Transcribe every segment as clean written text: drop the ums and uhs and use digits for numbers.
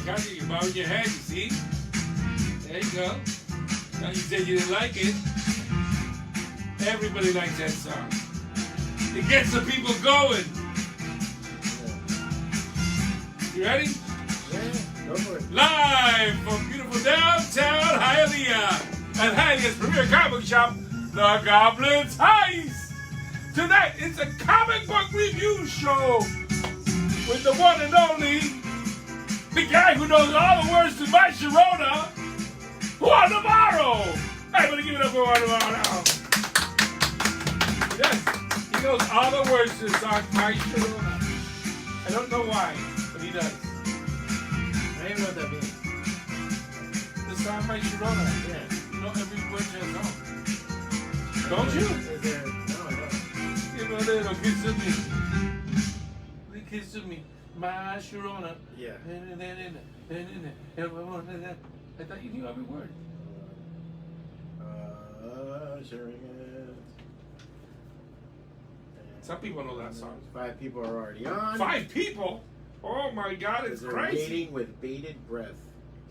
got you bowing your head, you see? There you go. Now you said you didn't like it. Everybody likes that song. It gets the people going. You ready? Yeah, go for it. Live from beautiful downtown Hialeah and Hialeah's premier comic book shop, the Goblins Heist. Tonight, it's a comic book review show with the one and only, the guy who knows all the words to my Sharona, Juan Navarro. Everybody give it up for Juan Navarro. Yes, he knows all the words to the song My Sharona. I don't know why, but he does. I don't even know what that means. The song My Sharona. Yeah. You know every word to the song. Don't you? Is there? No, I don't. Give a little kiss of me. Little kiss of me. My Sharona. Yeah. I thought you knew every word. Sharing it. Some people know that song. 5 people are already on. 5 people? Oh my God, it's They're crazy. waiting with bated breath.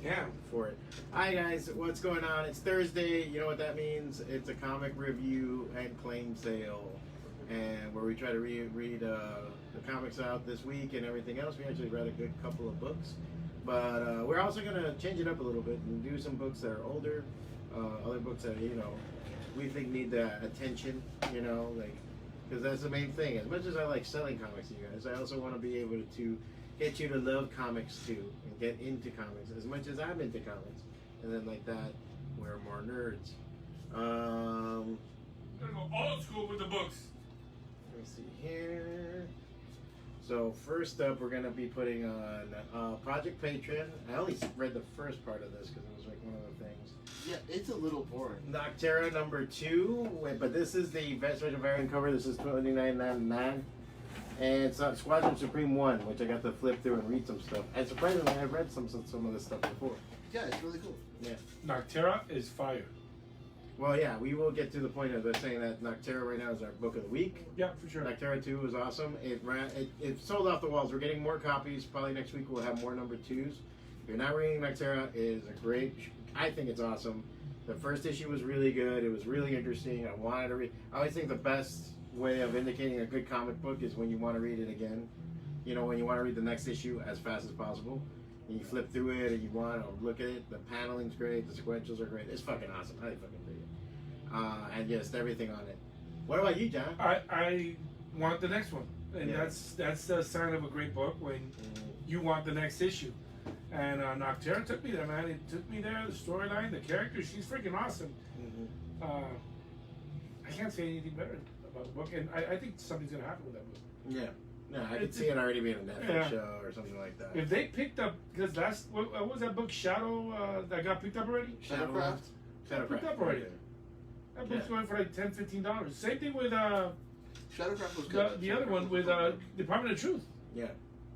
Yeah. For it. Hi guys, what's going on? It's Thursday. You know what that means? It's a comic review and claim sale, and where we try to read the comics out this week and everything else. We actually read a good couple of books, but we're also gonna change it up a little bit and do some books that are older, other books that we think need the attention. Because that's the main thing. As much as I like selling comics to you guys, I also want to be able to get you to love comics too and get into comics as much as I'm into comics. And then like that, we're more nerds. I'm gonna go old school with the books. Let me see here. So first up, we're gonna be putting on Project Patron. I only read the first part of this because it was like one of the things. Yeah, it's a little boring. Noctera number 2, but this is the special variant cover. This is $29.99. And it's Squadron Supreme 1, which I got to flip through and read some stuff. And surprisingly, I've read some of this stuff before. Yeah, it's really cool. Yeah. Noctera is fire. Well, yeah, we will get to the point of saying that Noctera right now is our book of the week. Yeah, for sure. Noctera 2 was awesome. It sold off the walls. We're getting more copies. Probably next week we'll have more number 2s. If you're not reading Noctera, it is a great... I think it's awesome. The first issue was really good. It was really interesting. I wanted to read... I always think the best way of indicating a good comic book is when you want to read it again. When you want to read the next issue as fast as possible. And you flip through it and you want to look at it. The paneling's great. The sequentials are great. It's fucking awesome. I fucking dig it. And just everything on it. What about you, John? I want the next one. And that's the sign of a great book when you want the next issue. And Noctera took me there, man. It took me there. The storyline, the character, she's freaking awesome. I can't say anything better about the book, and I think something's gonna happen with that book. Yeah. No, I could see it already being a Netflix show or something like that. If they picked up, because what was that book, Shadow, that got picked up already? Shadowcraft. Picked up already. That book's going for like $10, $15. Same thing with Shadowcraft was good. the other one with Department of Truth. Yeah.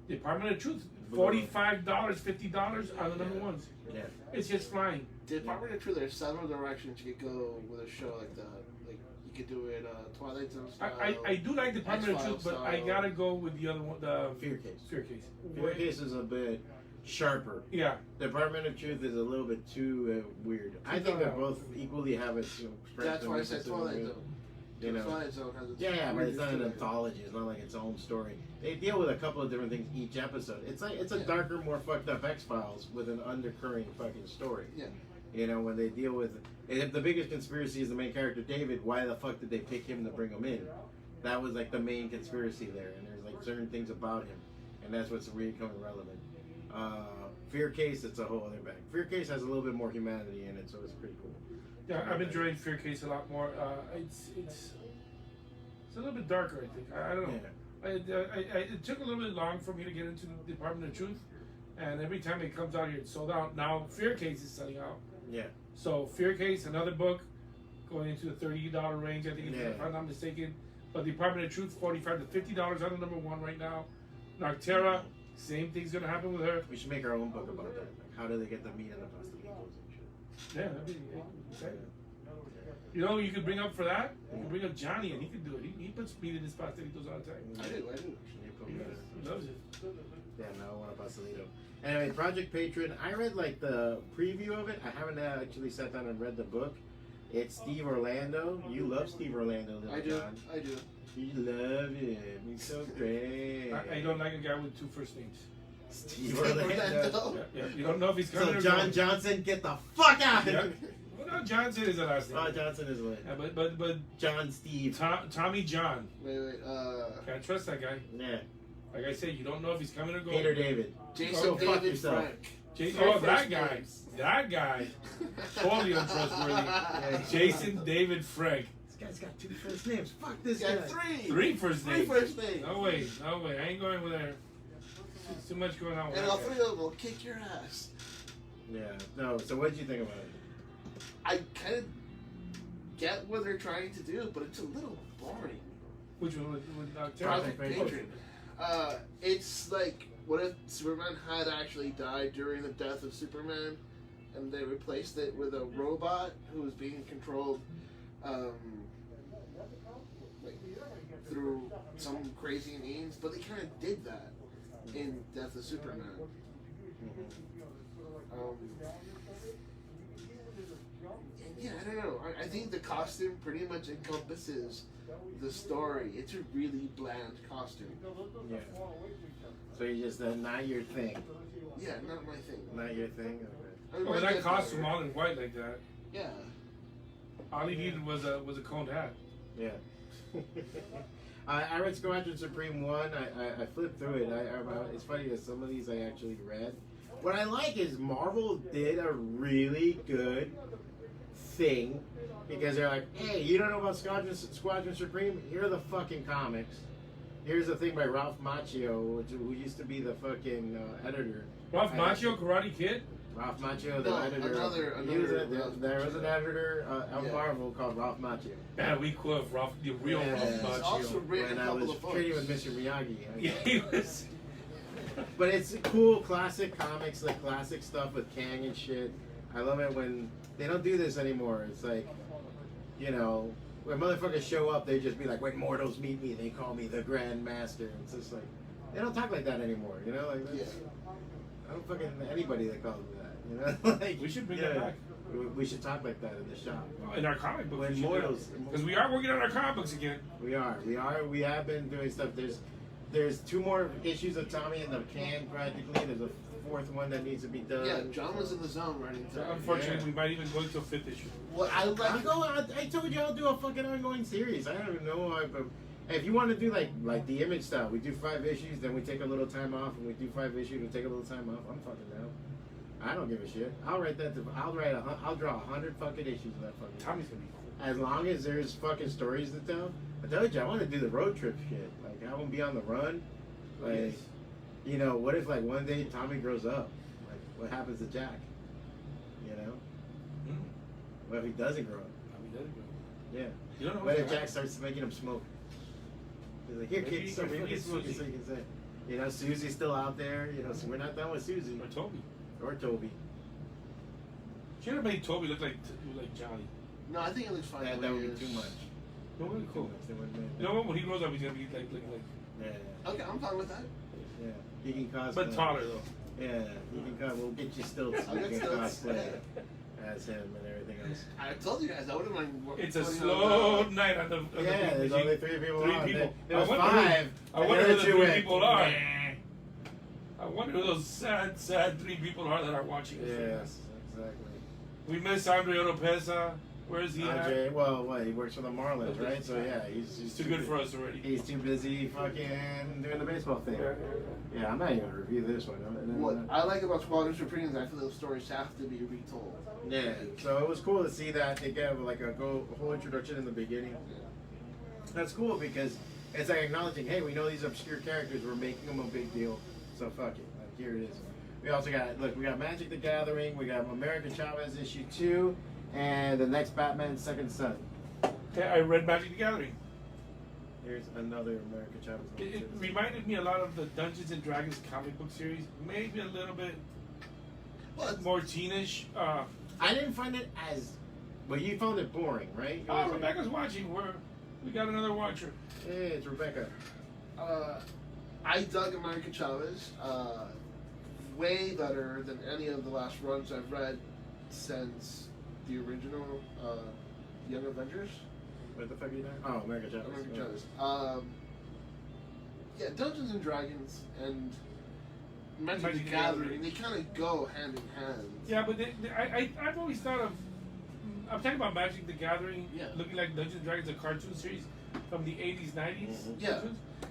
Department of Truth. $45, $50 on the number ones. Yeah. It's just flying. Department of Truth, there's several directions you could go with a show like that. Like, you could do it Twilight Zone style. I do like Department of Truth, but I gotta go with the other one, the Fear Case. Fear Case. Fear Case is a bit sharper. Yeah. Department of Truth is a little bit too weird. I think they both equally have its strengths. That's why I said Twilight Zone. Twilight Zone has its but it's not an anthology. It's not like its own story. They deal with a couple of different things each episode. It's like it's a darker, more fucked up X-Files with an undercurrent fucking story. Yeah. When they deal with if the biggest conspiracy is the main character David, why the fuck did they pick him to bring him in? That was like the main conspiracy there, and there's like certain things about him, and that's what's really becoming relevant. Fear Case, it's a whole other bag. Fear Case has a little bit more humanity in it, so it's pretty cool. Yeah, I've enjoyed Fear Case a lot more. It's a little bit darker, I think. I don't know. Yeah. It took a little bit long for me to get into the Department of Truth, and every time it comes out here, it's sold out. Now Fear Case is selling out. Yeah. So Fear Case, another book, going into the $30 range, I think, if I'm not mistaken. But Department of Truth, $45 to $50 on the number 1 right now. Noctera, same thing's gonna happen with her. We should make our own book about that. Like, how do they get the meat and the pasta and shit? Yeah, that'd be exciting. You know, you could bring up for that. You could bring up Johnny, and he could do it. He puts meat in his pastelitos all the time. I do. He loves it. Yeah, no, one of Basilito. Anyway, Project Patron. I read like the preview of it. I haven't actually sat down and read the book. It's Steve Orlando. You love Steve Orlando, little I do. John. I do. You love him. He's so great. I don't like a guy with 2 first names. Steve Steve Orlando. Orlando. Yeah. You don't know if he's coming So or John going. Johnson, get the fuck out! Yeah. Well, no, Johnson is the last name. Oh, Johnson is lit. Yeah, but John Steve. Tommy John. Wait. Can't trust that guy. Yeah. Like I said, you don't know if he's coming or going. Peter David. Jason Go fuck David yourself. Frank. Oh, that guy. That guy. Totally untrustworthy. Yeah. Jason David Frank. This guy's got 2 first names. Fuck this Yeah, guy. 3. 3 first Three names. first names. No way. I ain't going with there. There's too much going on with And that all guy. 3 of them will kick your ass. Yeah. No. So what did you think about it? I kind of get what they're trying to do, but it's a little boring. Which one? With Project Patron. Patron. It's like, what if Superman had actually died during the death of Superman, and they replaced it with a robot who was being controlled like, through some crazy means, but they kind of did that in Death of Superman. And yeah, I don't know. I think the costume pretty much encompasses the story. It's a really bland costume. Yeah. So you just not your thing. Yeah, not my thing. Not your thing. Okay. Oh, that costume all in white like that. Yeah. All he needed was a coned hat. Yeah. I read Squadron Supreme 1. I flipped through it. It's funny that some of these I actually read. What I like is Marvel did a really good thing because they're like, hey, you don't know about Squadron Supreme? Here are the fucking comics. Here's the thing by Ralph Macchio, who used to be the fucking editor. Ralph Macchio, Karate Kid? Ralph Macchio, the No, editor. There was an editor of Marvel called Ralph Macchio. Man, we could have the real Yeah. Ralph He's also Macchio. written When a I couple was of books. trading with Mr. Miyagi. Yeah, he was. But it's cool, classic comics, like classic stuff with Kang and shit. I love it when they don't do this anymore. It's like, you know, when motherfuckers show up, they just be like, when mortals meet me, they call me the Grand Master. It's just like, they don't talk like that anymore, you know? Like, that's, I don't fucking anybody that calls me that, you know? Like, We should bring that back. We should talk like that in the shop. In our comic books. When mortals, Because we are working on our comic books again. we have been doing stuff. There's 2 more issues of Tommy in the can practically. There's a 4th one that needs to be done. Yeah, John was in the zone running So through. unfortunately, we might even go into a 5th issue. What I like, I told you I'll do a fucking ongoing series. I don't even know if you want to do like the Image style. We do 5 issues, then we take a little time off, and we do 5 issues, we take a little time off. I'm fucking down. I don't give a shit. I'll write that. I'll draw 100 fucking issues of that fucking. Tommy's gonna be cool. As long as there's fucking stories to tell. I told you I want to do the road trip shit. Like I want to be on the run. Like, Yes. you know, what if like one day Tommy grows up? Like, what happens to Jack? You know, what if he doesn't grow up? Tommy doesn't go. Yeah. You don't know What what's if gonna Jack starts making him smoke? He's like, here, Maybe- kids, start maybe fucking it's smoking Susie. so you can say. You know, Susie's still out there. You know, so we're not done with Susie happen. Or Toby. or Toby. Should have made Toby look like Johnny. no, I think it looks fine. That, the that way would it be is. too much. No, really Too cool. much. They wouldn't make You know what? When he grows up, he's gonna be like. Yeah, Okay, I'm fine with that. yeah. He can cosplay. But taller though. Yeah, he can come. We'll get you stilts. I'll You get can stilts. cosplay as him and everything else. I told you guys I wouldn't mind. It's a putting slow on, night on the. Yeah, there's only 3 people Three on. people. There was I wonder who- 5. I wonder who the 2 3 went, people are. "Meh." I wonder who those sad 3 people are that are watching us. Yes, exactly. We miss Andre Oropesa. Where is he Andre, at? well, what? He works for the Marlins, right? So yeah, he's He's too good for us already. He's too busy fucking doing the baseball thing. Yeah, I'm not even gonna review this one. What I like about Squadron Supreme is I feel those stories have to be retold. Yeah, so it was cool to see that they gave like a whole introduction in the beginning. That's cool because it's like acknowledging, hey, we know these obscure characters, we're making them a big deal, so fuck it. Like here it is. We also got we got Magic the Gathering, we got American Chavez issue 2, and the next Batman Second Son. Okay, I read Magic the Gathering. Here's another American Chavez. It reminded me a lot of the Dungeons and Dragons comic book series. Maybe a little bit more teenish. I didn't find it as, well, you found it boring, right? Oh, Rebecca's watching. We got another watcher. Hey, it's Rebecca. I dug America Chavez. Way better than any of the last runs I've read since the original Young Avengers. What the fuck are you doing? Oh, America Chavez. America Chavez. Yeah, Dungeons and Dragons and Magic the Gathering, they kind of go hand in hand. Yeah, but I've always thought of. I'm talking about Magic the Gathering, looking like Dungeons and Dragons, a cartoon series from the 80s, 90s. Yeah,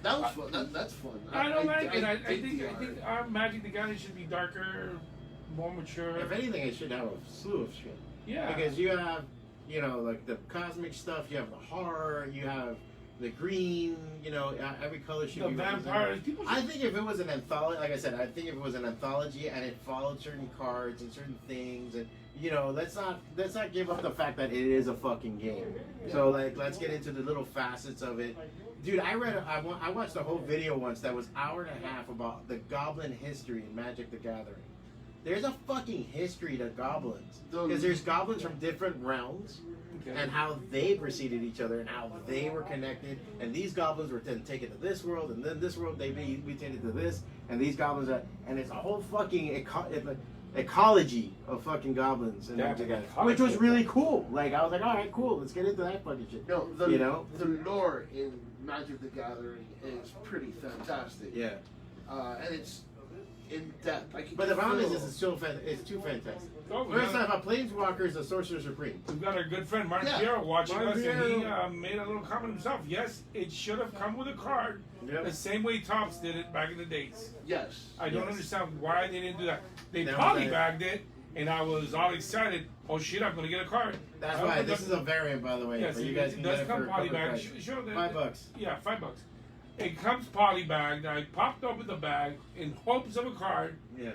that was fun. That's fun. I don't like it. I think our Magic the Gathering should be darker, more mature. If anything, it should have a slew of shit. Yeah. Because you have, you know, like the cosmic stuff, you have the horror, you have the green, you know, every color should be vampires. I think if it was an anthology, like I said, I think if it was an anthology and it followed certain cards and certain things, and you know, let's not give up the fact that it is a fucking game. So like, let's get into the little facets of it. Dude, I watched a whole video once that was an hour and a half about the goblin history in Magic the Gathering. There's a fucking history to goblins because there's goblins from different realms. And how they preceded each other and how they were connected, and these goblins were then taken to this world, and then this world they be mutated to this, and these goblins are, and it's a whole fucking ecology of fucking goblins, and which was really cool. Like I was like, all right, cool, let's get into that fucking shit. No, the lore in Magic the Gathering is pretty fantastic. Yeah, and it's in depth. But the problem is, it's too fantastic. First off, a Planeswalker is a Sorcerer Supreme. We've got our good friend Martin Piero watching us, and he made a little comment himself. Yes, it should have come with a card, the same way Topps did it back in the days. Yes. I don't understand why they didn't do that. They polybagged it, and I was all excited. Oh shit, I'm going to get a card. That's why this is a variant, by the way. Yes, you guys can get it for polybagged. $5. Yeah, $5. It comes polybagged. I popped open the bag in hopes of a card. Yeah.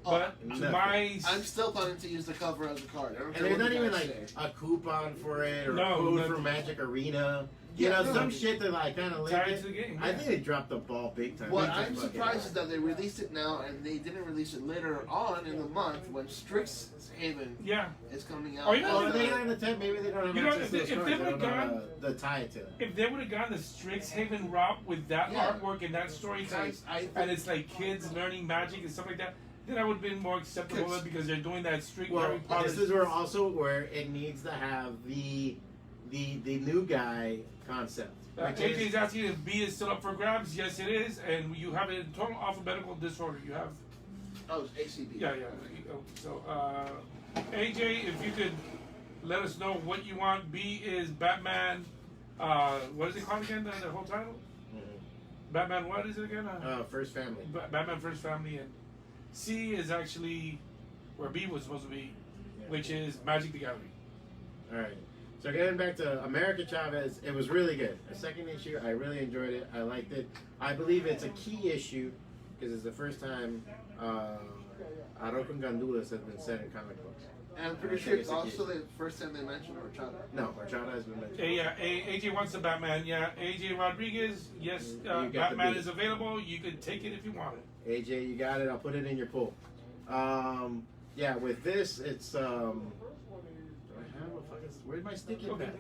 But I'm still planning to use the cover as a card. And there's not even like a coupon for it or a code for Magic Arena. You know, some shit that like kind of linked it. I think they dropped the ball big time. What I'm surprised is that they released it now and they didn't release it later on in the month when Strixhaven is coming out. Well, they are in the tent. Maybe they don't have access to those cards. They would have gone the tie to it. If they would have gone the Strixhaven route with that artwork and that storytelling, and it's like kids learning magic and stuff like that, then I would have been more acceptable because they're doing that strict. Well, this is where it needs to have the new guy concept. AJ is asking if B is still up for grabs. Yes, it is, and you have it in total alphabetical disorder. You have. Oh, it's ACB. Yeah. So, AJ, if you could let us know what you want. B is Batman. What is it called again? The whole title. Batman. What is it again? First Family. Batman First Family, and C is actually where B was supposed to be, which is Magic the Gathering. All right. So getting back to America Chavez, it was really good. A second issue, I really enjoyed it. I liked it. I believe it's a key issue because it's the first time Arroz con Gandulas has been said in comic books. And I'm pretty sure it's also the first time they mentioned Horchata. No, Horchata has been mentioned. AJ wants the Batman. Yeah, AJ Rodriguez. Yes, Batman is available. You could take it if you want it. AJ, you got it. I'll put it in your pool. Yeah, with this, it's where's my sticky pad?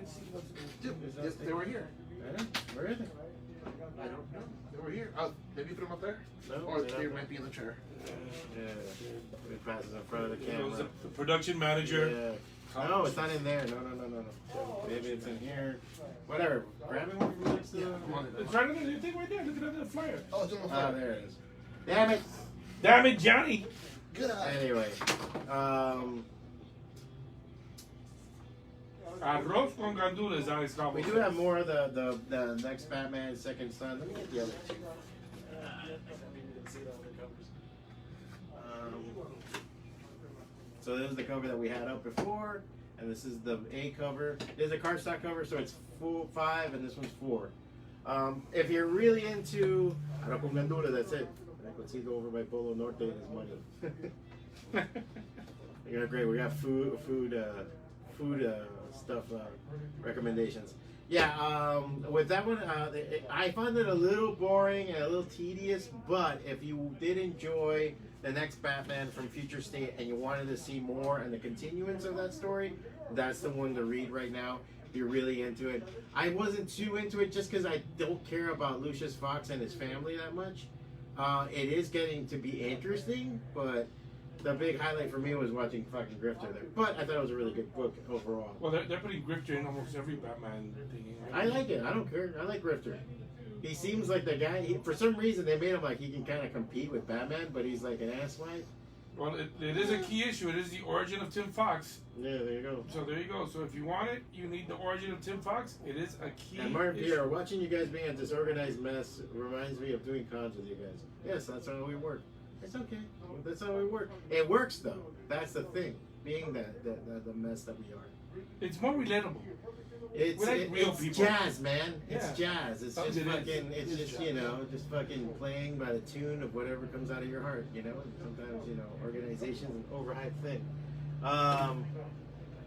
They were here. Where are they? I don't know. They were here. Maybe put them up there? No, or they might be in the chair. Yeah. It passes in front of the camera. The production manager. Yeah. No, it's not in there. No. Maybe it's in here. Whatever. Grab it one from next to the... It's right under the thing right there. Look at the flyer. Oh, it's on the flyer. Oh, there it is. Damn it. Damn it, Johnny. Good eye. Anyway. Arroz con gandules, Alex Cabo. We do have more of the next Batman, Second Son. Let me get the other two. So this is the cover that we had up before, and this is the A cover. There's a cardstock cover, so it's 5, and this one's 4. If you're really into Arroz con Gandules, that's it. I could see go over by Polo Norte and his money. Yeah, great. We got food stuff recommendations. Yeah, with that one, I found it a little boring and a little tedious, but if you did enjoy the next Batman from Future State and you wanted to see more and the continuance of that story, that's the one to read right now. you're really into it. I wasn't too into it just because I don't care about Lucius Fox and his family that much. It is getting to be interesting, but the big highlight for me was watching fucking Grifter there. But I thought it was a really good book overall. Well, they're putting Grifter in almost every Batman thing. I like it. I don't care. I like Grifter. He seems like the guy. For some reason, they made him like he can kind of compete with Batman, but he's like an asswipe. Well, it is a key issue. It is the origin of Tim Fox. Yeah, there you go. So there you go. So if you want it, you need the origin of Tim Fox. It is a key And Martin issue. Pierre, watching you guys being a disorganized mess reminds me of doing cons with you guys. Yes, that's how we work. It's okay. That's how we work. It works though. That's the thing. Being the mess that we are. It's more relatable. It's We're like real it's people. jazz, man. It's Yeah. jazz. It's Something just it is. fucking. It's It's just jazz. just fucking playing by the tune of whatever comes out of your heart. And sometimes organization's an overhyped thing.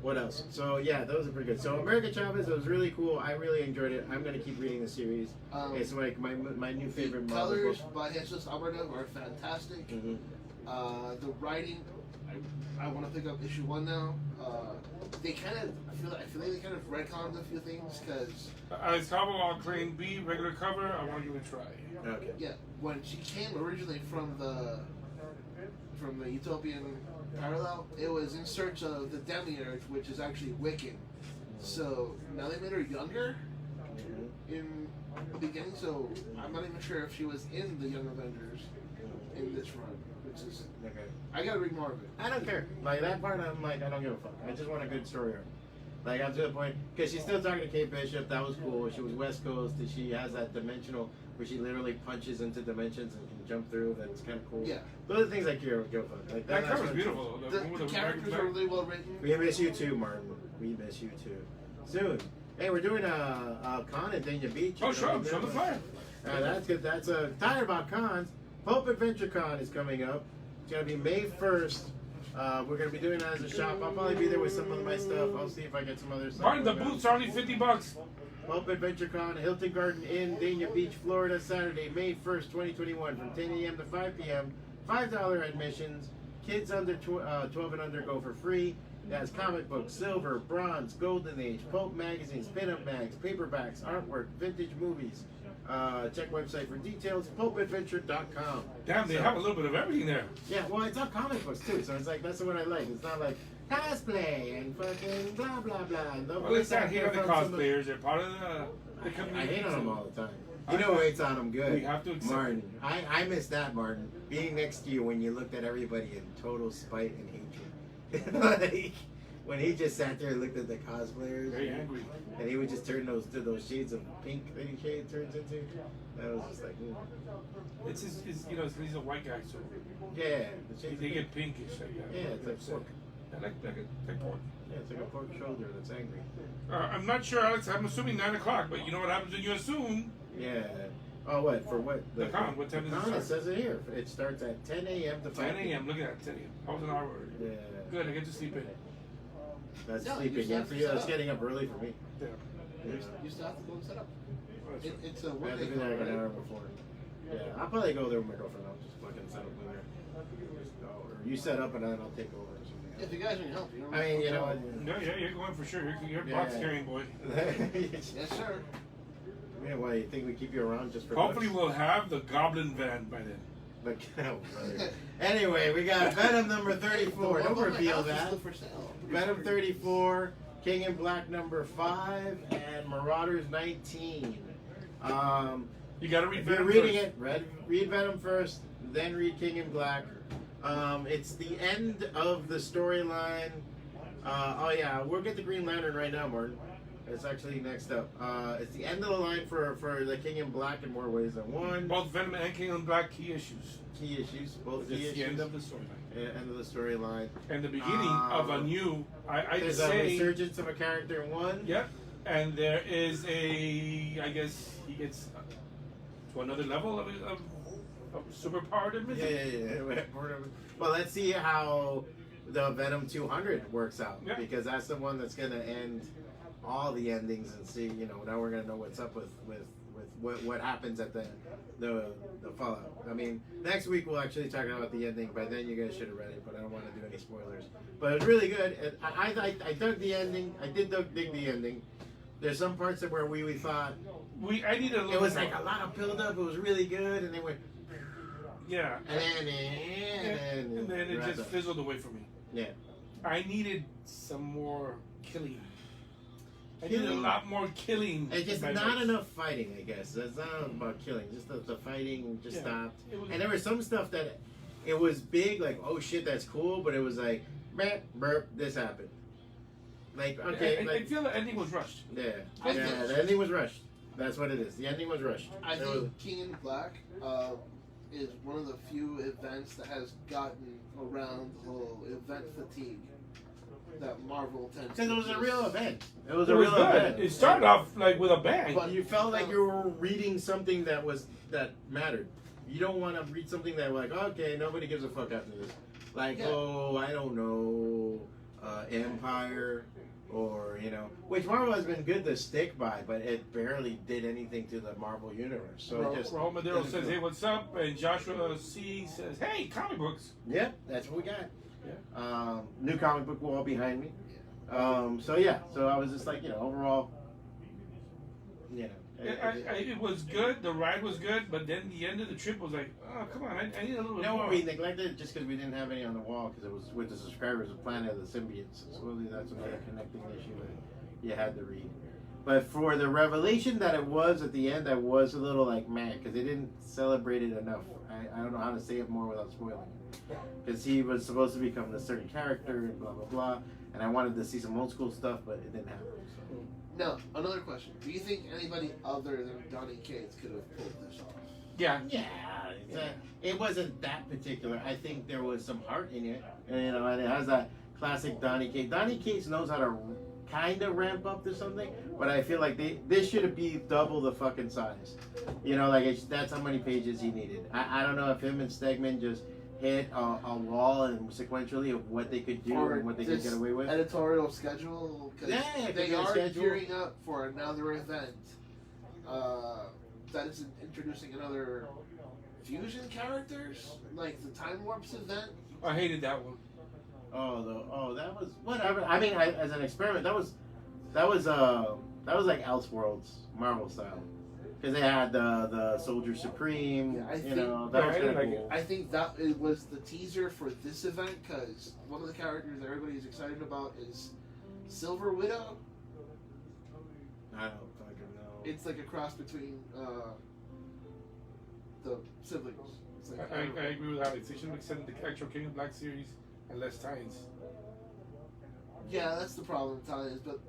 What else? So yeah, those are pretty good. So America Chavez, it was really cool. I really enjoyed it. I'm gonna keep reading the series. It's like my new favorite The Marvel colors book. by Jesus Alberto are fantastic. Mhm. The writing, I want to pick up issue 1 now. They kind of, I feel like they kind of retconned a few things because As Cabo All Claim B, regular cover, I want to give it a try. Okay. yeah, when she came originally from the Utopian parallel, it was in search of the Demiurge, which is actually Wiccan. So now they made her younger Mhm. in the beginning, so I'm not even sure if she was in the Young Avengers in this run, which is Okay. I gotta read more of it. I don't care. Like that part, I'm like, I don't give a fuck. I just want a good story arc. Like I'm to the point because she's still talking to Kate Bishop. That was cool. She was West Coast, and she has that dimensional where she literally punches into dimensions and can jump through. That's kind of cool. Yeah. Those are the things I care give a fuck. Like That that's cover's what- beautiful. The, one with the the characters are really well written. We miss you too, Martin. We miss you too. Soon. Hey, we're doing a con at Dania Beach. Oh, show the flyer. That's good. That's tired about cons. Pulp Adventure Con is coming up. It's gonna be May 1st. We're gonna be doing that as a shop. I'll probably be there with some of my stuff. I'll see if I get some other stuff. Martin, the boots are only $50. Pulp Adventure Con, Hilton Garden Inn, Dania Beach, Florida, Saturday, May 1st, 2021, from 10 a.m. to 5 p.m. $5 admissions. Kids under 12 and under go for free. It has comic books, silver, bronze, golden age, pulp magazines, pinup mags, paperbacks, artwork, vintage movies. Check website for details, pulpadventure.com. Damn, they have a little bit of everything there. Yeah, well, it's all comic books too, so it's like that's what I like. It's not like cosplay and fucking blah blah blah. No, Well, let's not hate on the cosplayers. They're part of the I community. hate on them all the time. You know who hates on them good? We have to accept Martin. I miss that, Martin. Being next to you when you looked at everybody in total spite and hatred. Like when he just sat there and looked at the cosplayers. Very angry. And he would just turn those shades of pink that he turns into. That was just like, ooh. It's his, he's a white guy, so Yeah, the shades they of get pink. pinkish like that. Yeah, it's like Upset. pork. I like pork. Yeah, it's like a pork shoulder that's angry. I'm not sure, Alex. I'm assuming 9 o'clock, but you know what happens when you assume? Yeah. Oh, what? For what? The con. What time the does it con? It start? says it here. It starts at 10 a.m. to 5 10 a.m. Look at that, 10 a.m. I was an hour early. Yeah. Good, I get to sleep in. That's No, you sleeping still in have for to you. set That's up. getting up early for me. Yeah. You still have to go and set up. That's right. It's a I have one to day be there like an con, hour right? before. Yeah, I'll probably go there with my girlfriend. I'll just fucking set up with her. Just go, or you set up and then I'll take over or something. If you guys need help, you know. I mean, you know what? No, yeah, you're going for sure. You're a Yeah. box carrying boy. Yes, sir. Yeah, why, you think we keep you around just for Hopefully, looks? we'll have the Goblin van by then. But, oh, brother. Anyway, we got Venom number 34. Don't reveal that. For sale. Venom 34, King in Black number 5, and Marauders 19. You got to read If you're Venom reading first. it, read Venom first, then read King in Black. It's the end of the storyline. Oh yeah, we'll get the Green Lantern right now, Martin. It's actually next up. It's the end of the line for the King in Black in more ways than one. Both Venom and King in Black key issues. Key issues, both key It's issues. the end of the storyline. End of the storyline. And the beginning of a new, I'd There's a say, resurgence of a character in one. yep. And there is I guess he gets to another level of superpowered admission. Yeah. Well, let's see how the Venom 200 works out, Yeah. because that's the one that's gonna end all the endings, and see, now we're gonna know what's up with what happens at the Fallout. I mean, next week we'll actually talk about the ending. By then you guys should have read it, but I don't want to do any spoilers. But it's really good. And I dug the ending. I did dig the ending. there's some parts where we thought I need a little. it was more. like a lot of build up. It was really good, and then went. Yeah. And then it wrapped just up. fizzled away from me. Yeah. I needed some more killing. I needed a Killing? lot more killing. It's just in my not books. enough fighting, I guess. It's not about killing. Just the fighting just Yeah. stopped. It was- And there was some stuff that it was big, like, oh shit, that's cool, but it was like, burp, burp, this happened. Like, okay, I like, feel the ending was rushed. yeah, I yeah, think- the ending was rushed. That's what it is. The ending was rushed. I There think was- King in Black is one of the few events that has gotten around the whole event fatigue that Marvel tends to. Because it was a just- real event. It was It a was real good. event. It started off like with a bang. But you felt like you were reading something that mattered. You don't want to read something that like, okay, nobody gives a fuck after this. Like, Yeah. oh, I don't know, Empire, or which Marvel has been good to stick by, but it barely did anything to the Marvel universe. So it just Raul Madero didn't says, feel- "Hey, what's up?" And Joshua C says, "Hey, comic books." Yep, that's what we got. Yeah. New comic book wall behind me. So yeah, so I was just like, overall, It was good. The ride was good, but then the end of the trip was like, oh, come on, I need a little bit You know more. what we neglected just because we didn't have any on the wall because it was with the subscribers of Planet of the Symbiotes. So really that's another connecting issue that you had to read. But for the revelation that it was at the end, I was a little like mad because they didn't celebrate it enough. I don't know how to say it more without spoiling it. Because he was supposed to become this certain character and blah blah blah. And I wanted to see some old school stuff, but it didn't happen. So. Now, another question: do you think anybody other than Donny Cates could have pulled this off? Yeah. Yeah, it wasn't that particular. I think there was some heart in it, and it has that classic Donny Cates. Donny Cates knows how to kind of ramp up to something, but I feel like this should be double the fucking size. That's how many pages he needed. I don't know if him and Stegman just hit a wall and sequentially of what they could do and what they could get away with. Editorial schedule, because Yeah, it could they be a are schedule. gearing up for another event that is introducing another fusion characters, like the Time Warps event. I hated that one. That was whatever. I mean, as an experiment, that was like Elseworlds Marvel style, because they had the Soldier Supreme. Yeah, I think- that Yeah, was I kind didn't of like cool. I think that it was the teaser for this event, because one of the characters everybody's excited about is Silver Widow. I don't fucking know. It's like a cross between the siblings. It's like, I agree with Alex. They should have extended the actual King of Black series and less tie-ins. yeah, that's the problem with tie-ins. But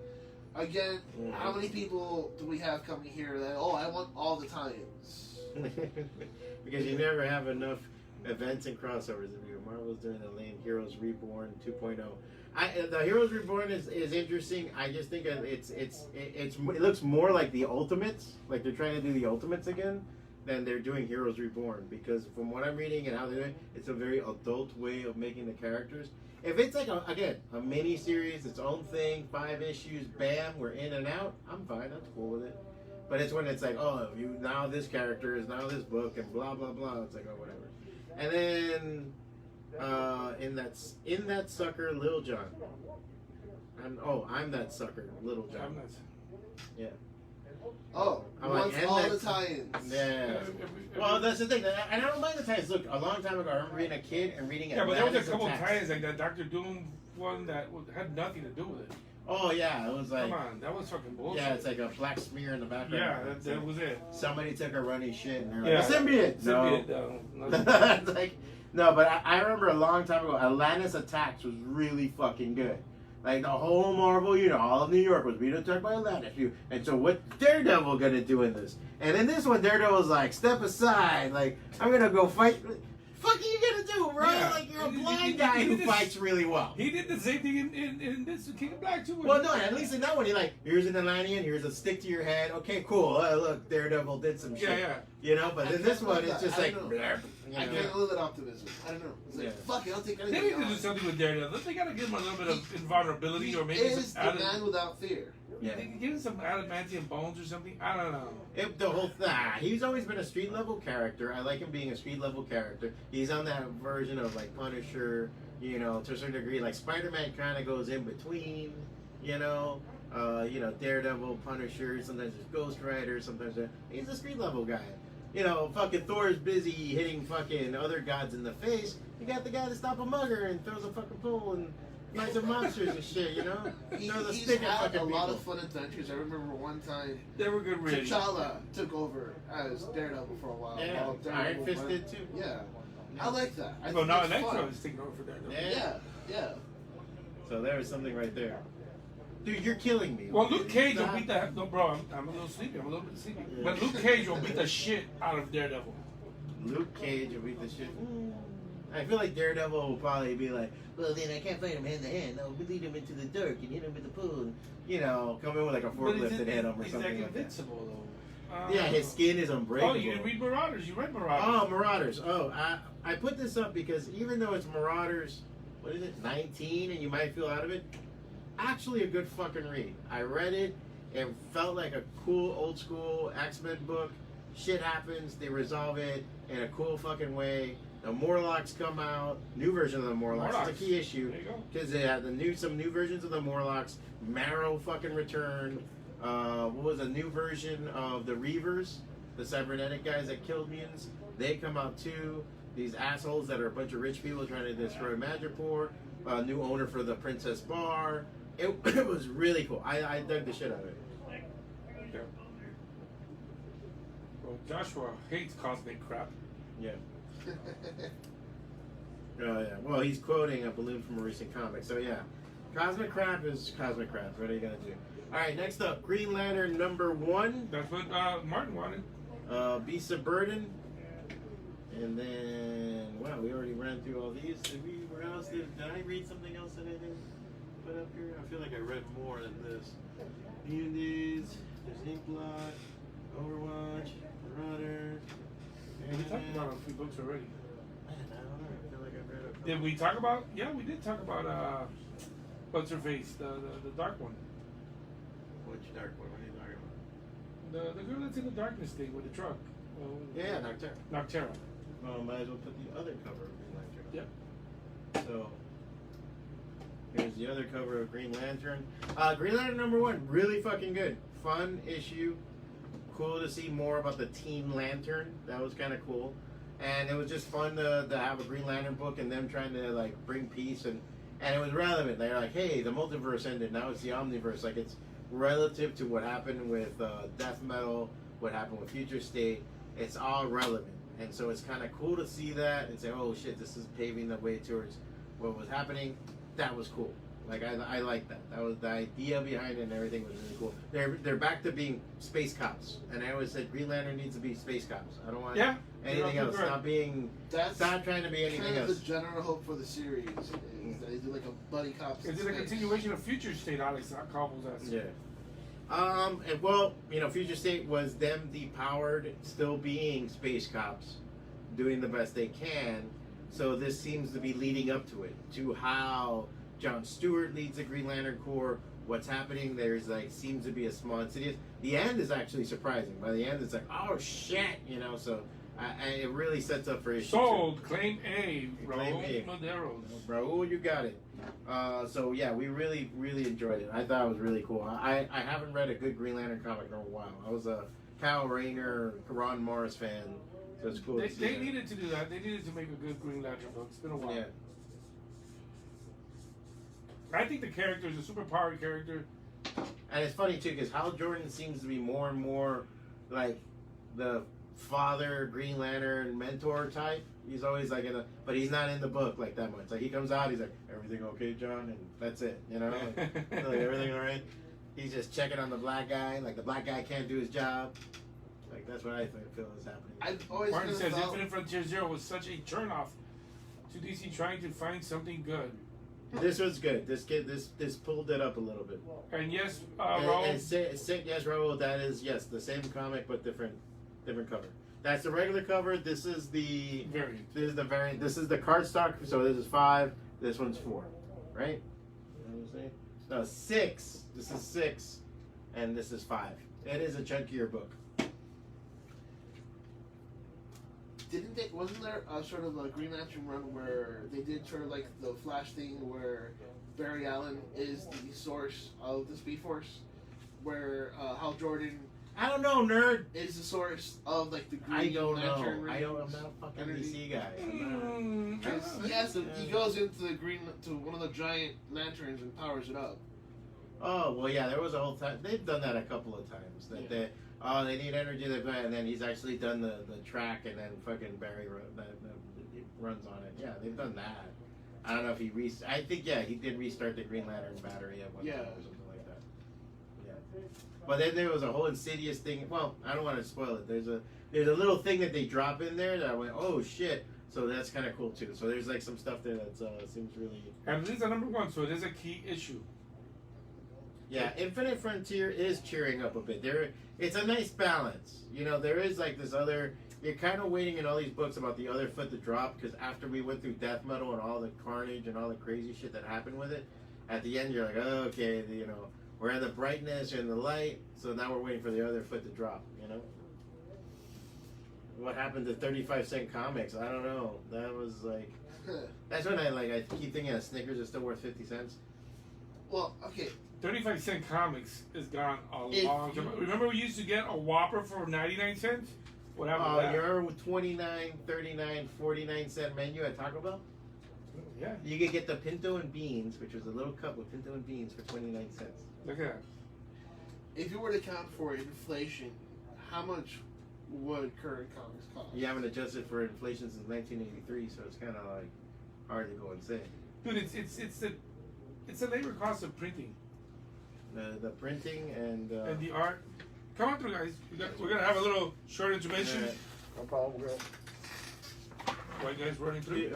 again, how many people do we have coming here that I want all the tie-ins? Because you never have enough events and crossovers. Marvel's doing the lame Heroes Reborn 2.0. The Heroes Reborn is interesting. I just think it looks more like the Ultimates, like they're trying to do the Ultimates again, than they're doing Heroes Reborn. Because from what I'm reading and how they're doing, it's a very adult way of making the characters. If it's like a mini series, its own thing, 5 issues, bam, we're in and out. I'm fine. I'm cool with it. But it's when it's like, now this character is now this book and blah blah blah. It's like, oh, whatever. And then in that sucker, Lil Jon. I'm that sucker, Little John. I'm not. Yeah. Oh, I'm like, wants and all the that's- tie-ins. Yeah. Well, that's the thing, and I don't mind the ties. Look, a long time ago, I remember being a kid and reading. Yeah, but there was a Atlantis couple Attacks. tie-ins like that Doctor Doom one that had nothing to do with it. Oh yeah, it was like. Come on, that was fucking bullshit. Yeah, it's like a black smear in the background. Yeah, that was it. Somebody took a runny shit and they're Yeah. like, a symbiote. Symbiote, No. no. It's like, no, but I remember a long time ago, Atlantis Attacks was really fucking good. Like the whole Marvel, all of New York was being attacked by Atlantis. And so what's Daredevil gonna do in this? And in this one, Daredevil's like, step aside. Like, I'm gonna go fight. Fuck are you gonna do, bro? Yeah. Like you're a He blind guy who did fights really well. He did the same thing in this King of Black too. Well, no, at least in that one, he here's an Atlantean, here's a stick to your head. Okay, cool. Look, Daredevil did some shit. Yeah. But I in this can't one, believe it's that. just I like, don't know. blurb, I can't live in optimism. I don't know. It's like, Yeah. fuck it, I'll take They anything. need to do on. something with Daredevil. They gotta give him a little bit of invulnerability, He or maybe is some the man without fear. Yeah. They can give him some adamantium bones or something. I don't know. He's always been a street level character. I like him being a street level character. He's on that version of like Punisher, to a certain degree. Like Spider-Man kind of goes in between, You know, Daredevil, Punisher, sometimes there's Ghost Rider, sometimes he's a street level guy. You know, fucking Thor's busy hitting fucking other gods in the face. You got the guy to stop a mugger and throws a fucking pole and fights some monsters and shit, you know? He's had a lot of fun adventures. I remember one time They were good reading. T'Challa took over as Daredevil for a while. Yeah, while Iron Daredevil Fist went- did too. Yeah. I like that. I Well, think now that's Electro fun. is taking over for that. Yeah. So there was something right there. Dude, you're killing me. Well, Luke Cage will Stop. beat the no, bro. I'm a little sleepy. I'm a little bit sleepy. Yeah. But Luke Cage will beat the shit out of Daredevil. Luke Cage will beat the shit. I feel like Daredevil will probably be like, well, then I can't fight him hand to hand. No, we lead him into the dark and hit him with the pool. And, you know, come in with like a forklift and hit him or he's something like like that. invincible though. Yeah, his skin is unbreakable. Oh, you didn't read Marauders? You read Marauders? Oh, Marauders. Oh, I put this up because even though it's Marauders, what is it, 19, and you might feel out of it, actually a good fucking read. I read it. It felt like a cool old school X-Men book. Shit happens, they resolve it in a cool fucking way. The Morlocks come out, new version of the Morlocks. It's a key issue There you go. because they had some new versions of the Morlocks. Marrow fucking return. What was a new version of the Reavers, the cybernetic guys that killed mutants? They come out too. These assholes that are a bunch of rich people trying to destroy Madripoor. New owner for the Princess Bar. It was really cool. I dug the shit out of it. Yeah. Well, Joshua hates cosmic crap. Yeah. Oh yeah. Well, he's quoting a balloon from a recent comic. So yeah, cosmic crap is cosmic crap. What are you gonna do? All right. Next up, Green Lantern #1. That's what Martin wanted. Beast of Burden. And then wow, we already ran through all these. Where else did I read something else that I didn't put up here? I feel like I read more than this. Undies. There's Inkblot, Overwatch, Marauder. Yeah, we talked about a few books already. Man, I don't know. I feel like I've read a couple. Did we talk about? Yeah, we did talk about what's her face, the dark one, Which dark one? What are you talking about? the girl that's in the darkness thing with the truck. Yeah, Nocturne. Noctera. Well, might as well put the other cover of Green Lantern. Yep. So here's the other cover of Green Lantern. Green Lantern #1, really fucking good. Fun issue. Cool to see more about the Teen Lantern. That was kind of cool. And it was just fun to have a Green Lantern book and them trying to like bring peace and it was relevant. They're like, hey, the multiverse ended. Now it's the omniverse. Like it's relative to what happened with Death Metal, what happened with Future State. It's all relevant. And so it's kind of cool to see that and say, oh shit, this is paving the way towards what was happening. That was cool. Like I like that. That was the idea behind it and everything was really cool. They're back to being space cops. And I always said Green Lantern needs to be space cops. I don't want anything else. Stop trying to be anything kind of else. the general hope for the series is that they do like a buddy cops. Is it a continuation of Future State, Alex Cobble's ass? Yeah. And well, you know, Future State was them depowered, still being space cops, doing the best they can. So this seems to be leading up to it, to how John Stewart leads the Green Lantern Corps. What's happening? There's like seems to be a small insidious. The end is actually surprising. By the end, it's like, oh shit, you know. So it really sets up for issue Sold. Claim A. Claim Raul A. Maderos. Bro, you got it. So yeah, we really enjoyed it. I thought it was really cool. I haven't read a good Green Lantern comic in a while. I was a Kyle Rayner, Ron Morris fan, so it's cool. They needed to do that. They needed to make a good Green Lantern book. It's been a while. Yeah. I think the character is a super powered character. And it's funny too, because Hal Jordan seems to be more and more like the father Green Lantern mentor type. He's always like but he's not in the book like that much. Like he comes out, he's like, everything okay, John? And that's it, you know? Like everything all right? He's just checking on the black guy, like the black guy can't do his job. Like that's what I feel is happening. I've always Martin says thought, Infinite Frontier Zero was such a turnoff to DC trying to find something good. This was good. This pulled it up a little bit. And yes, And Raul, yes, Raul, that is the same comic but different cover. That's the regular cover. This is the variant. This is the variant. This is the cardstock. So this is 5. This one's 4, right? No, 6. This is 6, and this is 5. It is a chunkier book. didn't they? Wasn't there a sort of a Green Lantern run where they did sort of like the Flash thing where Barry Allen is the source of the Speed Force, where Hal Jordan I don't know, nerd. is the source of like the Green I don't Lantern. know. I'm not a fucking energy. DC guy. He goes into to one of the giant lanterns and powers it up. Oh well, yeah. There was a whole time. They've done that a couple of times. That they need energy, and then he's actually done the track, and then fucking Barry runs on it. Yeah, they've done that. I don't know if he I think he did restart the Green Lantern battery at one time or something like that. Yeah. But then there was a whole Insidious thing. Well, I don't want to spoil it. There's a little thing that they drop in there that I went, oh shit. So that's kind of cool too. So there's like some stuff there that seems really. And this is number 1, so it is a key issue. Yeah, Infinite Frontier is cheering up a bit. It's a nice balance. You know, there is like this other. You're kind of waiting in all these books about the other foot to drop because after we went through Death Metal and all the carnage and all the crazy shit that happened with it, at the end you're like, oh, okay, we're in the brightness and the light, so now we're waiting for the other foot to drop. You know. What happened to 35-cent comics? I don't know. That was like. That's when I keep thinking that Snickers is still worth 50 cents. Well, okay. 35-cent comics is gone a long time. Remember we used to get a Whopper for 99 cents? What happened to that? Your 29, 39, 49-cent menu at Taco Bell? Yeah. You could get the pinto and beans, which was a little cup with pinto and beans for 29 cents. Look at that. If you were to account for inflation, how much would current comics cost? You haven't adjusted for inflation since 1983, so it's kind of like hard to go insane. Dude, it's the labor cost of printing. The printing and the art. Come on through, guys. We're gonna have a little short intervention. No problem, girl. White guys running through.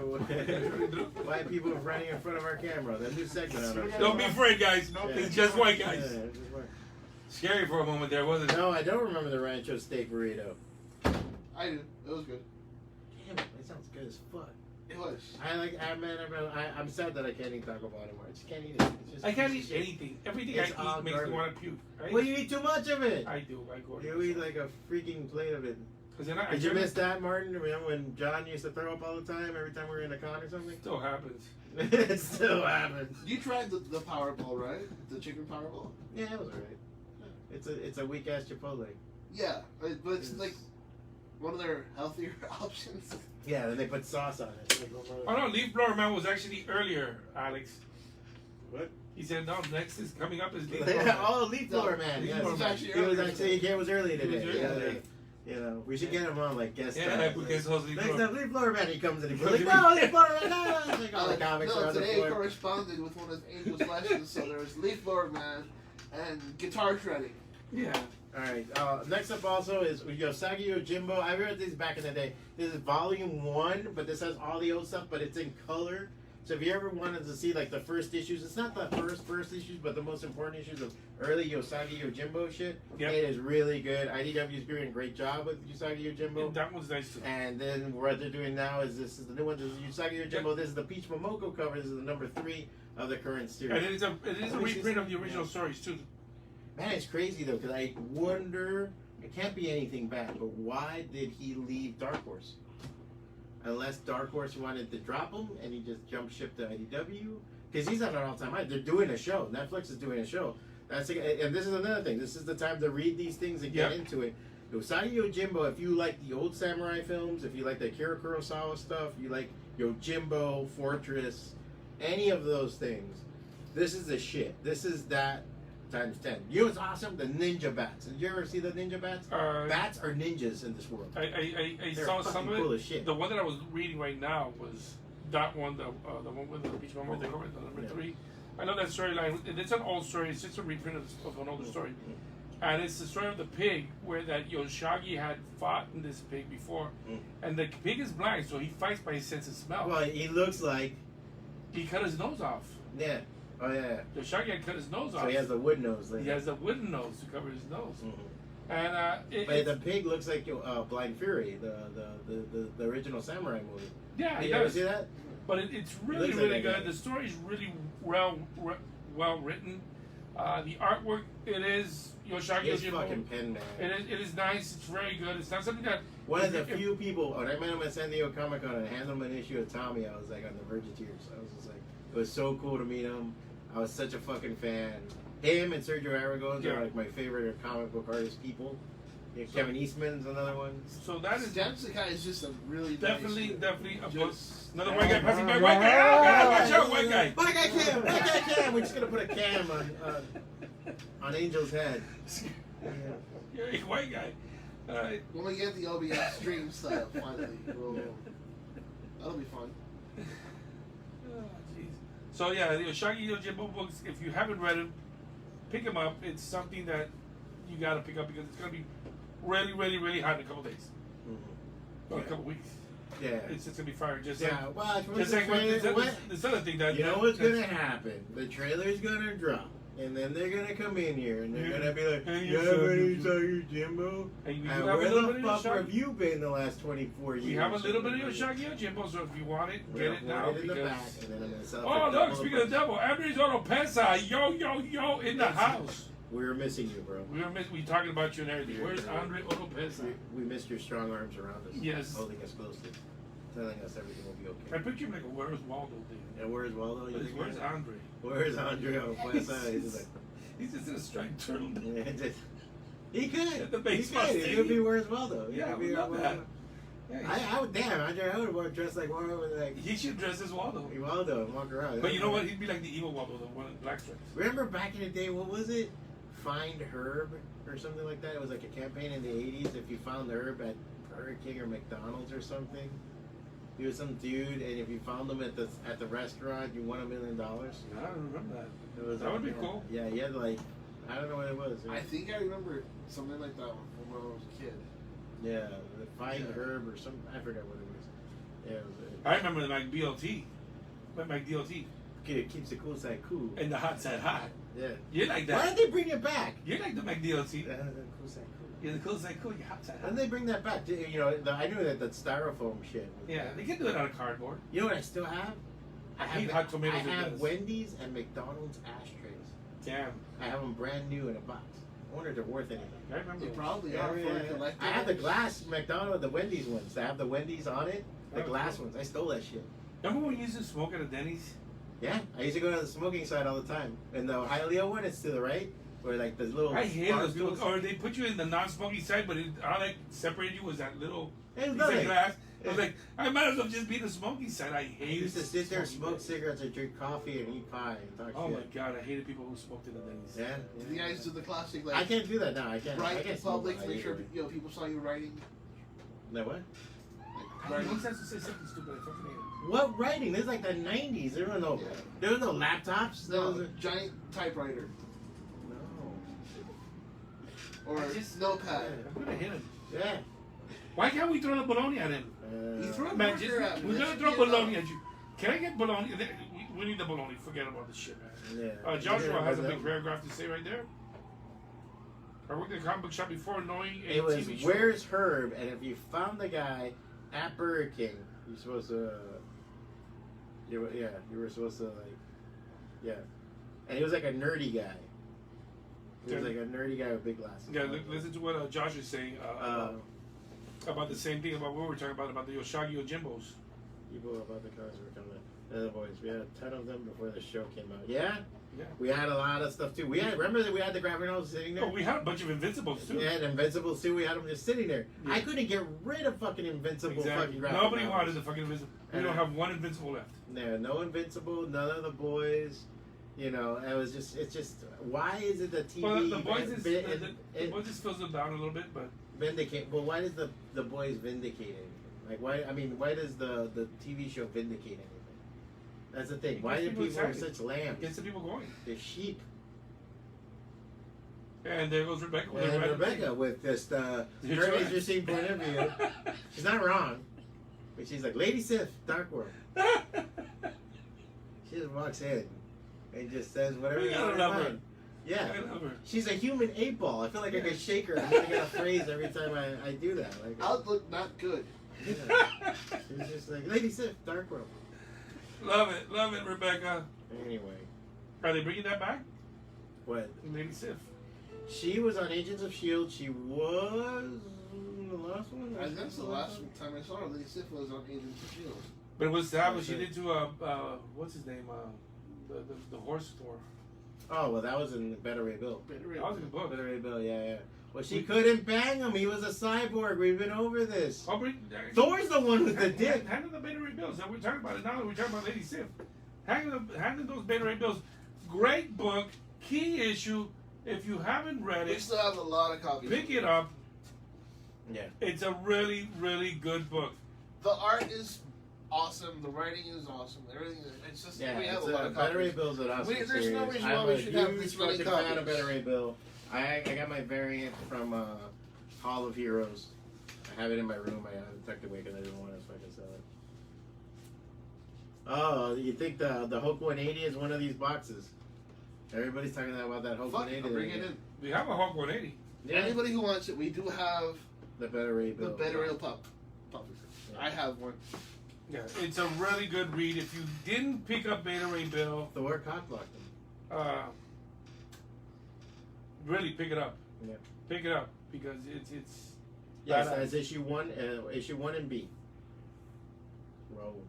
White people running in front of our camera. The new segment on our Don't be afraid, guys. It's just white guys. Yeah, it's just white. Scary for a moment there, wasn't it? No, I don't remember the Rancho steak burrito. I do. It was good. Damn it, that sounds good as fuck. It was. I'm sad that I can't eat Taco Bell anymore. I just can't eat it. It's just, I can't eat anything. Everything It's I all eat makes garbage. me want to puke. Right? Well, you eat too much of it. I do. I go. You eat like a freaking plate of it. Then Did you miss that, Martin? Remember when John used to throw up all the time every time we were in a con or something? Still happens. It still happens. You tried the Powerball, right? The chicken Powerball? Yeah, it was alright. It's a weak ass Chipotle. Yeah, but it's like one of their healthier options. Yeah, then they put sauce on it. Oh no, Leaf Blower Man was actually earlier, Alex. What? He said no. Next is coming up is Leaf Blower Man. Oh, Leaf Blower Man. Leaf Yes. Blower Man. He was early today. He was early. You know, we should get him on like guest Yeah, stars. because host Leaf Next Blower. time, Leaf Blower Man, he comes and he goes like, no, Leaf Blower Man, no. Like all the comics are No, on the today floor. corresponded with one of Angel's Lessons, so there was Leaf Blower Man and guitar shredding. Yeah. All right. Next up also is Yosagi Yojimbo. I read these back in the day. This is volume 1, but this has all the old stuff, but it's in color. So if you ever wanted to see like the first issues, it's not the first issues, but the most important issues of early Yosagi Yojimbo shit. Yep. It is really good. IDW is doing a great job with Yosagi Yojimbo. That one's nice too. And then what they're doing now is this is the new one. This is Yosagi Yojimbo. This is the Peach Momoko cover. This is the number 3 of the current series. And it is a reprint of the original stories too. Man, it's crazy though, because I wonder, it can't be anything bad, but why did he leave Dark Horse? Unless Dark Horse wanted to drop him and he just jumped ship to IDW? Because he's on an all-time high. They're doing a show. Netflix is doing a show. And this is another thing. This is the time to read these things and get into it. Yosagi Yojimbo, if you like the old samurai films, if you like the Akira Kurosawa stuff, you like Yojimbo, Fortress, any of those things, this is the shit. This is that times 10. You know what's awesome? The ninja bats. Did you ever see the ninja bats? Bats are ninjas in this world. I They're saw some of cool it. as shit. The one that I was reading right now was that one, the one with the Beach Moment, the number 3. I know that storyline. It's an old story. It's just a reprint of an older story. And it's the story of the pig, where that Yoshagi had fought in this pig before. And the pig is blind, so he fights by his sense of smell. Well, he looks like... He cut his nose off. Yeah. Oh, yeah. Yoshagi had cut his nose off. So he has the wood nose. He has a wooden nose to cover his nose. And but the pig looks like Blind Fury, the original samurai movie. Yeah, Did you ever see that? But it's really, Looks really like that good. guy. The story's really well written. The artwork, it is Yoshiaki He's Yojimbo. fucking pen man. It is nice. It's very good. It's not something that One of the few people, when I met him at San Diego Comic Con and handed him an issue of Tommy, I was like on the verge of tears. I was just like, it was so cool to meet him. I was such a fucking fan. Him and Sergio Aragonés are like my favorite comic book artist people. Yeah, Kevin Eastman's another one. So that is Japanese is just a really definitely a book. just Another white guy passing by. White guy. Oh God, watch out, white guy. White guy cam. White guy cam. We're just gonna put a cam on Angel's head. You're a white guy. All right. when we get the OBS stream style finally, that'll be fun. Oh, jeez. So yeah, the Yoshiaki Yojimbo books. If you haven't read them, pick them up. It's something that you gotta pick up because it's gonna be really, really, really hot in a couple days, or a couple weeks. Yeah. It's just gonna be fire. Just Yeah. Well, just like this other thing that you know what's gonna happen? The trailer's gonna drop. And then they're gonna come in here and they're gonna be like, you haven't saw your Jimbo? And where the fuck have you been the last 24 years? We have a little bit of Yoshiaki Yojimbo, so if you want it, get it now. In the back, and then I'm gonna sell oh, look, speaking of the devil, Andres Oropesa, yo, in the house. We were missing you, bro. We talking about you and everything. Where's Andre Oropesa? We missed your strong arms around us. Yes. Holding us closely. Telling us everything will be okay. I picture him like a Where's Waldo thing. And where's Waldo? Where's Andre? Where's Andre Oropesa? He's just in a striped turtle. He could. The base He could be Where's Waldo. Yeah, I would love that. Yeah, I would, damn, Andre, I would want to dress like Waldo. Like, he should dress as Waldo. Waldo and walk around. But you know what? He'd be like the evil Waldo, the one in black stripes. Remember back in the day, what was it? Find Herb or something like that? It was like a campaign in the 80s. If you found Herb at Burger King or McDonald's or something, he was some dude, and if you found him at the restaurant, you won $1 million. I don't remember that. It was that would be cool. Yeah, he had like, I don't know what it was. I think I remember something like that when I was a kid. Yeah, Find Herb or something. I forgot what it was. Yeah, it was. I remember the McDLT. McDLT. It keeps the cool side cool. And the hot side hot. Yeah. You're like that. Why did they bring it back? You're like the McDLT. The cool side cool. Yeah, the cool side cool. You're hot side hot. Why did they bring that back? You know, I knew that styrofoam shit. Yeah, they can do it out of cardboard. You know what I still have? I hate hot tomatoes. I have Wendy's and McDonald's ashtrays. Damn. I have them brand new in a box. I wonder if they're worth anything. I remember. They probably are for collectibles. I have the glass McDonald's, the Wendy's ones. They have the Wendy's on it. The glass ones. I stole that shit. Remember when you used to smoke at a Denny's? Yeah, I used to go to the smoking side all the time. And the Hialeah one is to the right, where like the little. I hate those dudes. Or they put you in the non-smoking side, but all that separated you was that little piece of glass. I was like, I might as well just be the smoking side. I hate. I used to sit there, smoke cigarettes, and drink coffee, and eat pie, and talk shit. Oh my god, I hated people who smoked in the Denny's. Yeah. Did you guys do the classic like? I can't do that now. I can't. Write I can't in public smoke to make sure people saw you writing. Like what? I always have to say something stupid. I fucking hate it. What writing? This is like the 90s. There were no laptops. There was No, giant typewriter no. or notepad. I'm gonna hit him. Yeah. Why can't we throw the bologna at him? He threw a Man, burger at me. we're That gonna should throw be bologna enough. at you. Can I get bologna? We need the bologna. Forget about the shit, man. Yeah. Joshua has a big paragraph to say right there. I worked in a comic book shop before knowing a It was TV show. Where's Herb? And if you found the guy at Burger King, you're supposed to. You were supposed to and he was like a nerdy guy. He was like a nerdy guy with big glasses. Yeah, listen to what Josh is saying about the same thing about what we were talking about the Yoshiaki Yojimbos. People about the cars were coming. The boys, we had a ton of them before the show came out. Yeah. Yeah. We had a lot of stuff too. Remember that we had the graphic novels sitting there? Oh, we had a bunch of Invincibles too. Yeah, and Invincibles too. We had them just sitting there. Yeah. I couldn't get rid of fucking Invincible fucking graphic Nobody novels. wanted the fucking Invincible. We don't have one Invincible left. No Invincible, none of the boys. You know, it's just why is it the TV? Well, the boys the boys just fills them down a little bit, but vindicate. Well, why does the boys vindicate anything? Like why? I mean, why does the TV show vindicate anything? That's the thing. Why do people are such lambs? Gets the people going. They're sheep. And there goes Rebecca. And Rebecca with this her interesting point of view. She's not wrong, but she's like Lady Sif, Dark World. She just walks in and just says whatever We you gotta love her. Yeah. I love her. She's a human 8-ball. I feel like I could shake her. I get a phrase every time I do that. Like, Outlook not good. Yeah. She's just like Lady Sif, Dark World. Love it, Rebecca. Anyway, Are they bringing that back? What? Lady Sif. She was on Agents of S.H.I.E.L.D. She was in the last one? I think the last time I saw her, Lady Sif was on Agents of S.H.I.E.L.D. But it was that what she did to what's his name? The horse store. Oh, well, that was in Better Ray Bill. Better Ray That was in the book. Better Ray Bill, yeah. Well, she couldn't bang him. He was a cyborg. We've been over this. Oh, Thor's the one with the dick. Handle the Beta Ray Bills. We're talking about it now. We're talking about Lady Sif. Handle those Beta Ray Bills. Great book. Key issue. If you haven't read We it, still have a lot of copies. pick it up. Yeah. It's a really, really good book. The art is awesome. The writing is awesome. Everything. It's just Yeah, we have it's a lot of Better Ray copies. Bill's an awesome There's series. no reason why I'm we a should have huge this many fucking fan of copies. Better Ray Bill. I got my variant from Hall of Heroes. I have it in my room. I have it tucked away because I didn't want to fucking sell it. Oh, you think the Hulk 180 is one of these boxes? Everybody's talking about that Hulk Fuck, 180. I'll bring it in. We have a Hawk 180. Yeah. Anybody who wants it, we do have The Better Ray Bill. the Better Ray Pup. I have one. Yeah, it's a really good read. If you didn't pick up Beta Ray Bill, Thor cockblocked him. Really pick it up. Yeah. Pick it up because it's Yes, badass. as issue 1 and B. Roll.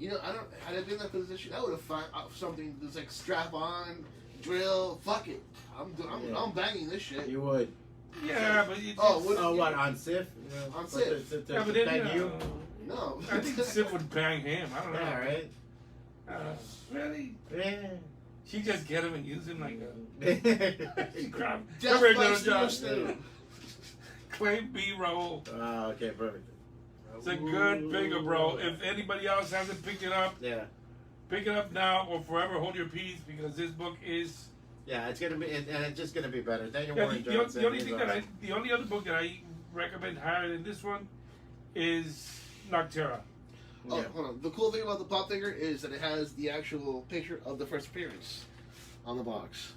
You know, had I been in that position, I would have found something that's like strap on, drill, fuck it. I'm banging this shit. You would. Yeah, but it's, What, on Sif? On Sif. yeah, but then, bang you? No. I think Sif would bang him. I don't know. Yeah, right? Really? Yeah. She just get him and use him like she crap. Death Every by little Steel job. Stew. Claim B-roll. Oh, okay, perfect. It's a good picker, bro. If anybody else hasn't picked it up, Yeah. pick it up now or forever hold your peace because this book is. Yeah, it's gonna be, and it's just gonna be better. Daniel Yeah, Warren the Johnson. only is thing awesome. the only other book that I recommend higher than this one is Noctera. Oh, Yeah. hold on. The cool thing about the pop figure is that it has the actual picture of the first appearance on the box,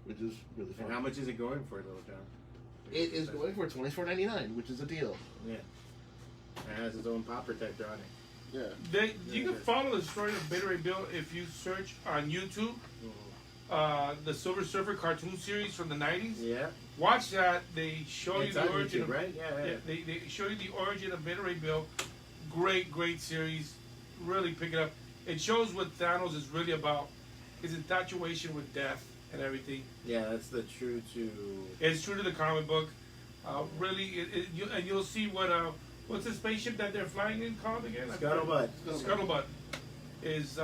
which is really fun. And how much is it going for, Little John? It is going for $24.99, which is a deal. Yeah. It has its own pop protector on it. Yeah. You can follow the story of Beta Ray Bill if you search on YouTube. The Silver Surfer cartoon series from the 90s. Yeah. Watch that. They show It's you the on origin YouTube, of right? Yeah. they show you the origin of Beta Ray Bill. Great series. Really pick it up. It shows what Thanos is really about. His infatuation with death and everything. Yeah, that's the true to. It's true to the comic book. Really, and you'll see what's the spaceship that they're flying in called again? Scuttlebutt. Scuttlebutt is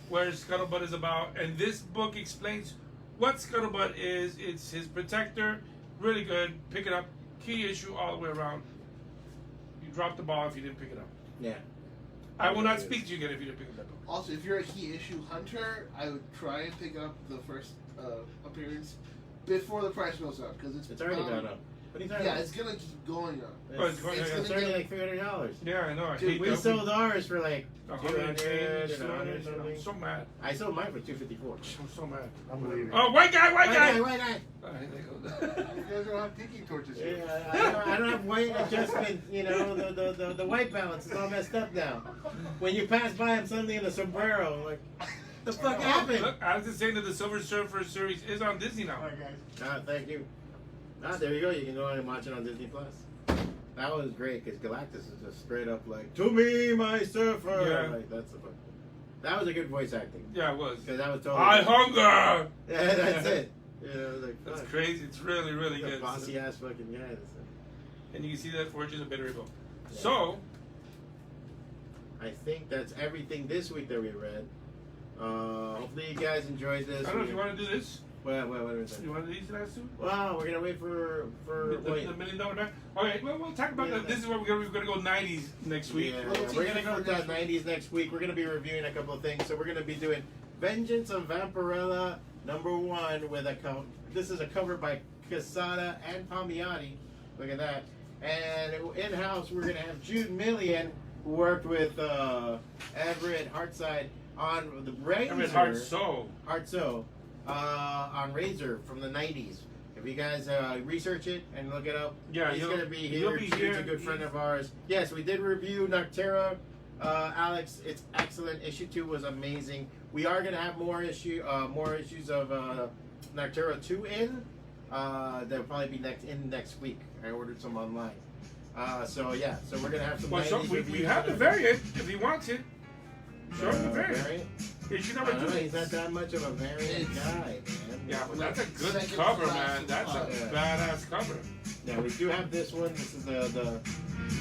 where Scuttlebutt is about, and this book explains what Scuttlebutt is. It's his protector. Really good. Pick it up. Key issue all the way around. You dropped the ball if you didn't pick it up. Yeah. I will not speak to you again if you didn't pick up that book. Also, if you're a key issue hunter, I would try and pick up the first appearance before the price goes up because It's already gone up. What are you talking Yeah, about? it's gonna keep going up. Oh, it's going- It's It's gonna already get- like $300. Yeah, I know. I Dude, hate We that. sold ours for like 100 200 and and 100 something. I'm so mad. I sold mine for $254. I'm so mad. Unbelievable. Oh, white guy. White guy. Oh, here they go. You guys don't have tiki torches here. Yeah, I don't have white adjustment. You know, the white balance is all messed up now. When you pass by, I'm suddenly in a sombrero. I'm like, the fuck happened? Look, I was just saying that the Silver Surfer series is on Disney now. Thank you. There you go. You can go in and watch it on Disney Plus. That was great because Galactus is just straight up like, "To me, my surfer." Yeah. Like that's the. That was a good voice acting. Yeah, it was. Because that was totally. I hunger. Yeah, that's it. Yeah, it was like, It's fuck. crazy. It's really, really The good. bossy ass fucking guy. And you can see that Fortune's a Beta Ray Bill. Yeah. So, I think that's everything this week that we read. Hopefully you guys enjoyed this. I don't know if you want to do this. What is that? You want to do these last two? Wow, we're gonna wait for The $1 million back. Okay, well, we'll talk about Yeah, that. This is where we're gonna go 90s next week. Yeah, Little we're teaser gonna go for to next 90s next week. We're gonna be reviewing a couple of things. So we're gonna be doing Vengeance of Vampirella #1 with a this is a cover by Quesada and Palmiotti. Look at that. And in house we're gonna have Jude Millian, who worked with Everett Hartside on the Razor. I mean, Heart So. On Razor from the 90s. If you guys research it and look it up, Yeah, he's going to be he'll here. be Jude's here. a good friend of ours. Yes, we did review Noctera Alex, it's excellent. Issue 2 was amazing. We are gonna have more issues of Noctera 2 in. They'll probably be next week. I ordered some online. So we're gonna have some. Well, we have the variant if you want it. Show the variant. Issue number 2. He's not that much of a variant guy, man. Yeah, but that's a good cover, man. That's a badass cover. Yeah, we do have this one. This is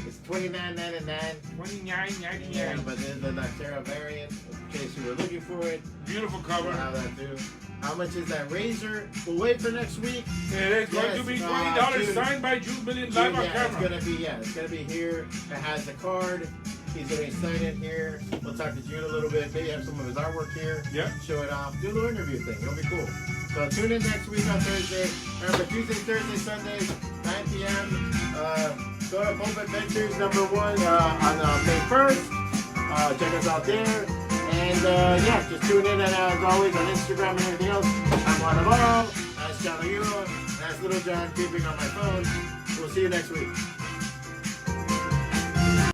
it's $29.99. $29.99. Yeah, but there's the Noctera variant in case you were looking for it. Beautiful cover. We'll have that too. How much is that Razor? We'll wait for next week. It is going to be $20 signed by Jude Million live on camera. It's gonna be here. It has the card. He's gonna sign it here. We'll talk to Jude a little bit. Maybe have some of his artwork here. Yeah. Show it off. Do a little interview thing. It'll be cool. So tune in next week on Thursday. Remember Tuesday, Thursday, Sundays, 9 p.m. Go to Pulp Adventures #1 on May 1st. Check us out there. And just tune in, and as always on Instagram and everything else, I'm on them all. That's JUAN. That's Little John creeping on my phone. We'll see you next week.